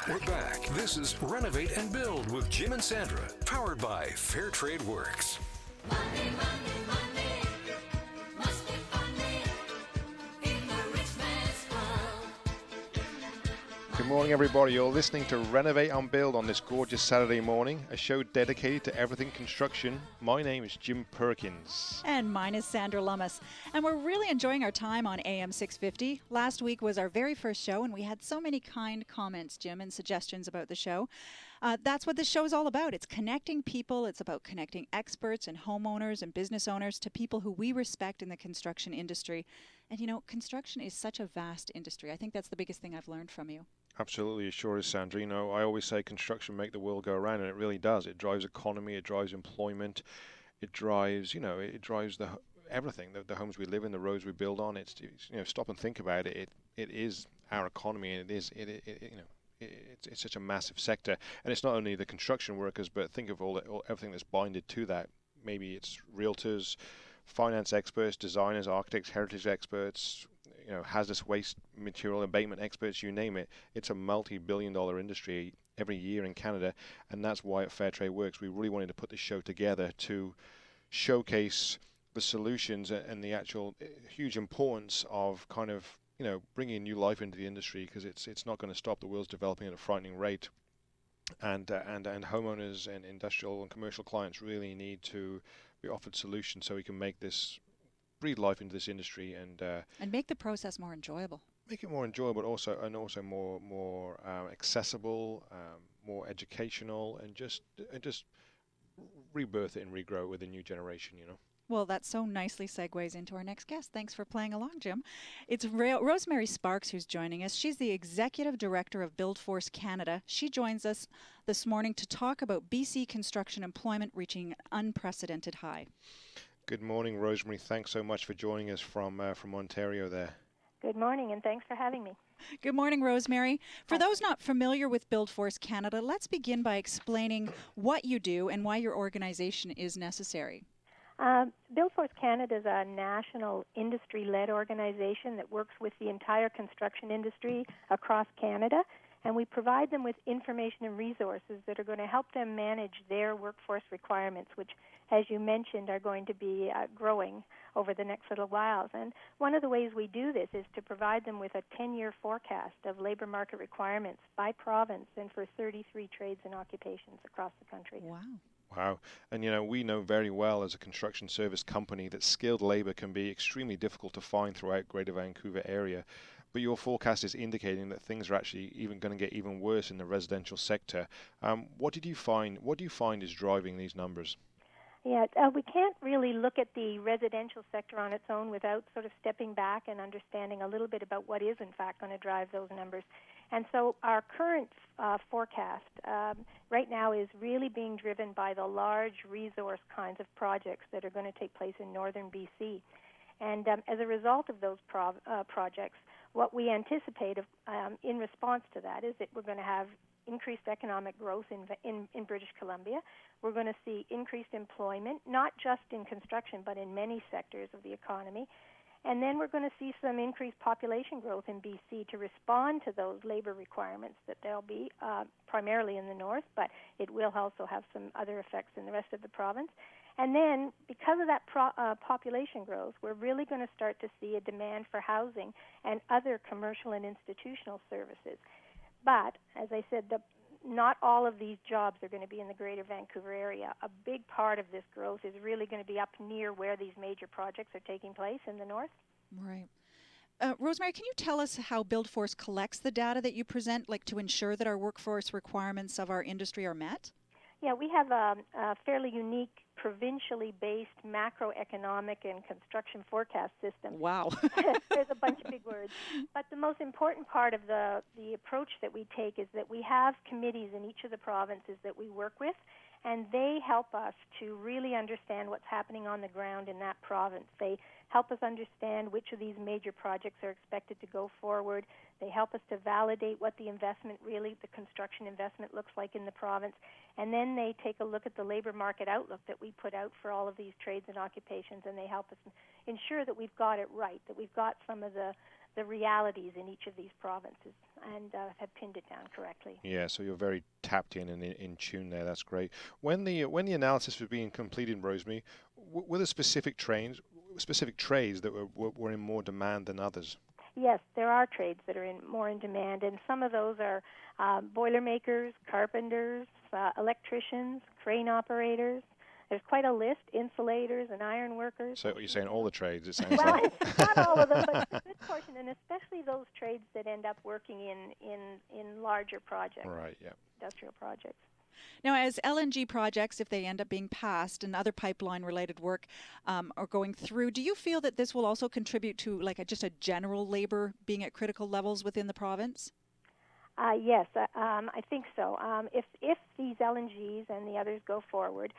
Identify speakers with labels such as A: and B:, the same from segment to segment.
A: We're back. This is Renovate and Build with Jim and Sandra, powered by Fair Trade Works.
B: Monday, Monday, Monday, must be Monday in the rich man's world.
C: Good morning, everybody. You're listening to Renovate and Build on this gorgeous Saturday morning, a show dedicated to everything construction. My name is Jim Perkins.
D: And mine is Sandra Lummis. And we're really enjoying our time on AM 650. Last week was our very first show, and we had so many kind comments, Jim, and suggestions about the show. That's what this show is all about. It's connecting people. It's about connecting experts and homeowners and business owners to people who we respect in the construction industry. And, you know, construction is such a vast industry. I think that's the biggest thing I've learned from you.
C: Absolutely, it sure is, Sandra. You know, I always say construction make the world go around, and it really does. It drives economy, it drives employment, it drives, it drives everything. The homes we live in, the roads we build on. It's stop and think about it. It is our economy, and it's such a massive sector. And it's not only the construction workers, but think of everything that's binded to that. Maybe it's realtors, finance experts, designers, architects, heritage experts, hazardous waste material abatement experts, you name it. It's a multi-billion-dollar industry every year in Canada, and that's why at Fair Trade Works we really wanted to put this show together to showcase the solutions and the actual huge importance of kind of bringing new life into the industry, because it's not going to stop. The world's developing at a frightening rate, and homeowners and industrial and commercial clients really need to be offered solutions so we can make this breathe life into this industry and
D: make the process more enjoyable.
C: Make it more enjoyable, also more accessible, more educational, and just rebirth it and regrow it with a new generation.
D: Well, that so nicely segues into our next guest. Thanks for playing along, Jim. It's Rosemary Sparks who's joining us. She's the Executive Director of BuildForce Canada. She joins us this morning to talk about BC construction employment reaching an unprecedented high.
C: Good morning, Rosemary. Thanks so much for joining us from Ontario there.
E: Good morning, and thanks for having me.
D: Good morning, Rosemary. For those not familiar with BuildForce Canada, let's begin by explaining what you do and why your organization is necessary.
E: BuildForce Canada is a national industry-led organization that works with the entire construction industry across Canada, and we provide them with information and resources that are going to help them manage their workforce requirements, which, as you mentioned, are going to be growing over the next little while. And one of the ways we do this is to provide them with a 10-year forecast of labor market requirements by province and for 33 trades and occupations across the country.
C: Wow. And, we know very well as a construction service company that skilled labor can be extremely difficult to find throughout Greater Vancouver area. But your forecast is indicating that things are actually even going to get even worse in the residential sector. What do you find is driving these numbers?
E: Yeah, we can't really look at the residential sector on its own without sort of stepping back and understanding a little bit about what is in fact going to drive those numbers. And so our current forecast right now is really being driven by the large resource kinds of projects that are going to take place in northern BC. And as a result of those projects, what we anticipate in response to that is that we're going to have increased economic growth in British Columbia. We're going to see increased employment, not just in construction, but in many sectors of the economy. And then we're going to see some increased population growth in BC to respond to those labor requirements that there'll be primarily in the north, but it will also have some other effects in the rest of the province. And then, because of that population growth, we're really going to start to see a demand for housing and other commercial and institutional services. But, as I said, not all of these jobs are going to be in the Greater Vancouver area. A big part of this growth is really going to be up near where these major projects are taking place in the north.
D: Right. Rosemary, can you tell us how BuildForce collects the data that you present, like to ensure that our workforce requirements of our industry are met?
E: Yeah, we have a fairly unique provincially based macroeconomic and construction forecast system.
D: Wow.
E: There's a bunch of big words. But the most important part of the approach that we take is that we have committees in each of the provinces that we work with, and they help us to really understand what's happening on the ground in that province. They help us understand which of these major projects are expected to go forward. They help us to validate what the construction investment looks like in the province. And then they take a look at the labor market outlook that we put out for all of these trades and occupations, and they help us ensure that we've got it right, that we've got some of the the realities in each of these provinces and have pinned it down correctly.
C: Yeah, so you're very tapped in and in tune there. That's great. When the analysis was being completed, Rosemary, were there specific trades that were in more demand than others?
E: Yes, there are trades that are more in demand, and some of those are boilermakers, carpenters, electricians, crane operators. There's quite a list, insulators and iron workers.
C: So you're saying all the trades, it sounds
E: Well,
C: like.
E: it's not all of them, but it's a good portion, and especially those trades that end up working in larger projects,
C: Right, yeah.
E: industrial projects.
D: Now, as LNG projects, if they end up being passed and other pipeline-related work are going through, do you feel that this will also contribute to just a general labor being at critical levels within the province?
E: Yes, I think so. If these LNGs and the others go forward,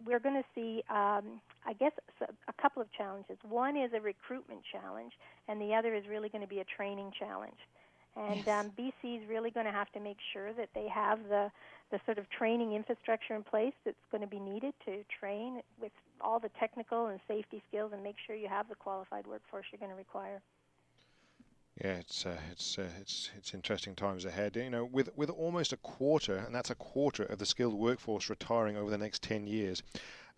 E: we're going to see, I guess, a couple of challenges. One is a recruitment challenge, and the other is really going to be a training challenge. And
D: Yes.
E: BC is really going to have to make sure that they have the sort of training infrastructure in place that's going to be needed to train with all the technical and safety skills and make sure you have the qualified workforce you're going to require.
C: Yeah, it's interesting times ahead. You know, with almost a quarter, and that's a quarter of the skilled workforce retiring over the next 10 years,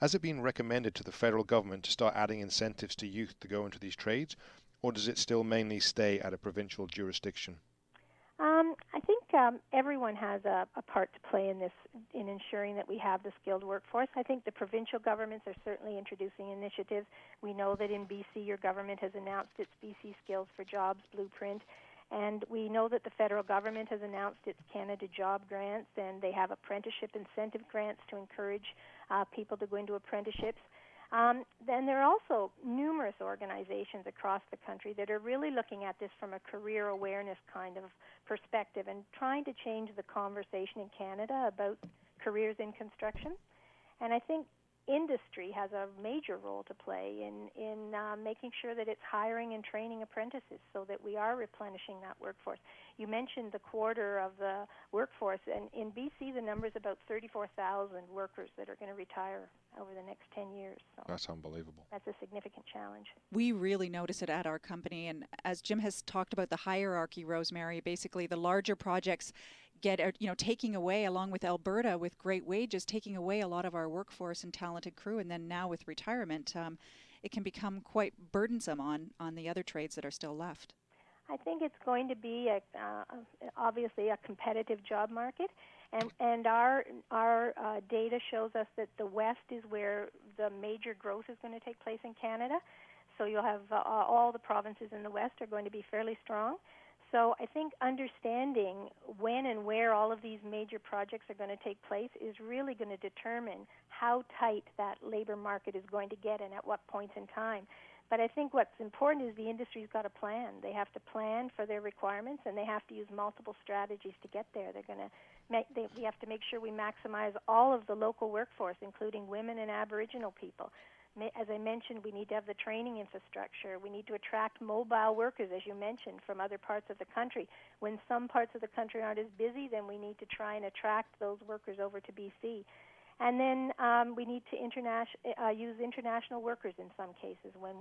C: has it been recommended to the federal government to start adding incentives to youth to go into these trades, or does it still mainly stay at a provincial jurisdiction?
E: I think everyone has a part to play in this, in ensuring that we have the skilled workforce. I think the provincial governments are certainly introducing initiatives. We know that in BC, your government has announced its BC Skills for Jobs blueprint, and we know that the federal government has announced its Canada Job Grants, and they have apprenticeship incentive grants to encourage people to go into apprenticeships. Then there are also numerous organizations across the country that are really looking at this from a career awareness kind of perspective and trying to change the conversation in Canada about careers in construction. And I think industry has a major role to play in making sure that it's hiring and training apprentices so that we are replenishing that workforce. You mentioned the quarter of the workforce, and in BC the number is about 34,000 workers that are going to retire over the next 10 years. So
C: That's unbelievable.
E: that's a significant challenge.
D: We really notice it at our company, and as Jim has talked about the hierarchy, Rosemary, basically the larger projects get, taking away, along with Alberta with great wages, taking away a lot of our workforce and talented crew, and then now with retirement, it can become quite burdensome on the other trades that are still left.
E: I think it's going to be obviously a competitive job market, and our data shows us that the West is where the major growth is going to take place in Canada. So you'll have all the provinces in the West are going to be fairly strong. So I think understanding when and where all of these major projects are going to take place is really going to determine how tight that labor market is going to get and at what points in time. But I think what's important is the industry's got a plan. They have to plan for their requirements, and they have to use multiple strategies to get there. We have to make sure we maximize all of the local workforce, including women and Aboriginal people. As I mentioned, we need to have the training infrastructure. We need to attract mobile workers, as you mentioned, from other parts of the country. When some parts of the country aren't as busy, then we need to try and attract those workers over to BC. And then we need to use international workers in some cases. When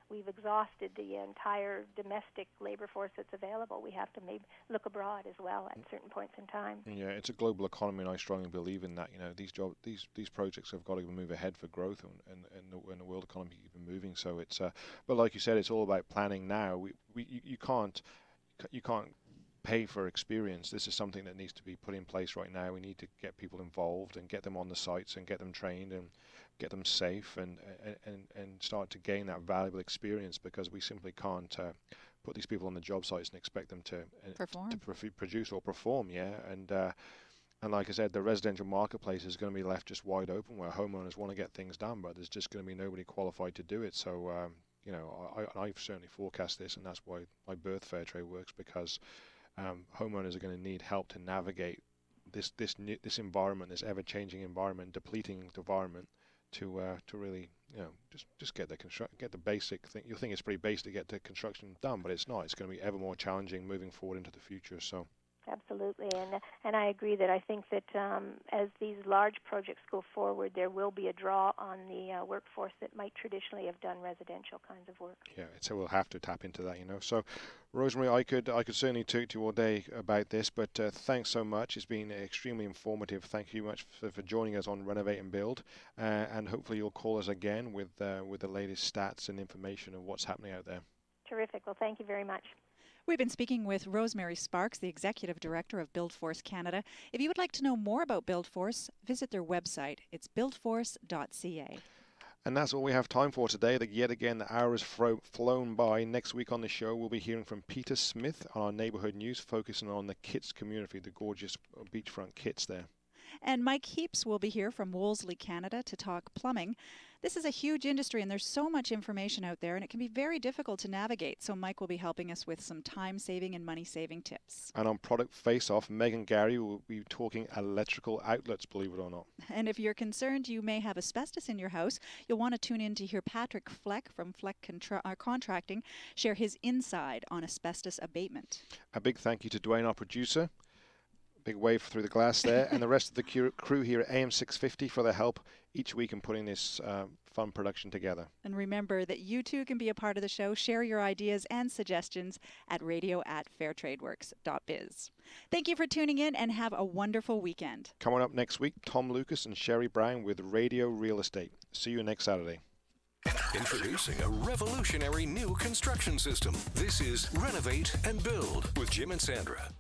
E: we've exhausted the entire domestic labor force that's available, we have to maybe look abroad as well at certain points in time.
C: Yeah, it's a global economy, and I strongly believe in that. You know, these projects have got to move ahead for growth, and the world economy keep moving. So it's, but like you said, it's all about planning now. You can't pay for experience. This is something that needs to be put in place right now. We need to get people involved and get them on the sites and get them trained and get them safe and start to gain that valuable experience, because we simply can't put these people on the job sites and expect them to produce or perform. Yeah, and like I said, the residential marketplace is going to be left just wide open, where homeowners want to get things done, but there's just going to be nobody qualified to do it. So I've certainly forecast this, and that's why my birth fair trade works, because homeowners are going to need help to navigate this environment, this ever-changing environment, depleting environment, to really just get the basic thing. You think it's pretty basic to get the construction done, but it's not. It's going to be ever more challenging moving forward into the future. So
E: Absolutely, and I agree that I think that as these large projects go forward, there will be a draw on the workforce that might traditionally have done residential kinds of work.
C: Yeah, so we'll have to tap into that, you know. So, Rosemary, I could certainly talk to you all day about this, but thanks so much. It's been extremely informative. Thank you much for joining us on Renovate and Build, and hopefully you'll call us again with the latest stats and information of what's happening out there.
E: Terrific. Well, thank you very much.
D: We've been speaking with Rosemary Sparks, the Executive Director of BuildForce Canada. If you would like to know more about BuildForce, visit their website. It's buildforce.ca.
C: And that's all we have time for today. Yet again, the hour has flown by. Next week on the show, we'll be hearing from Peter Smith on our neighborhood news, focusing on the kits community, the gorgeous beachfront kits there.
D: And Mike Heaps will be here from Wolseley, Canada, to talk plumbing. This is a huge industry, and there's so much information out there, and it can be very difficult to navigate. So Mike will be helping us with some time-saving and money-saving tips.
C: And on Product Face-Off, Megan Gary will be talking electrical outlets, believe it or not.
D: And if you're concerned you may have asbestos in your house, you'll want to tune in to hear Patrick Fleck from Fleck Contracting share his insight on asbestos abatement.
C: A big thank you to Dwayne, our producer. Big wave through the glass there, and the rest of the crew here at AM650 for their help each week in putting this fun production together.
D: And remember that you too can be a part of the show. Share your ideas and suggestions at radio@fairtradeworks.biz. Thank you for tuning in, and have a wonderful weekend.
C: Coming up next week, Tom Lucas and Sherry Brown with Radio Real Estate. See you next Saturday.
A: Introducing a revolutionary new construction system. This is Renovate and Build with Jim and Sandra.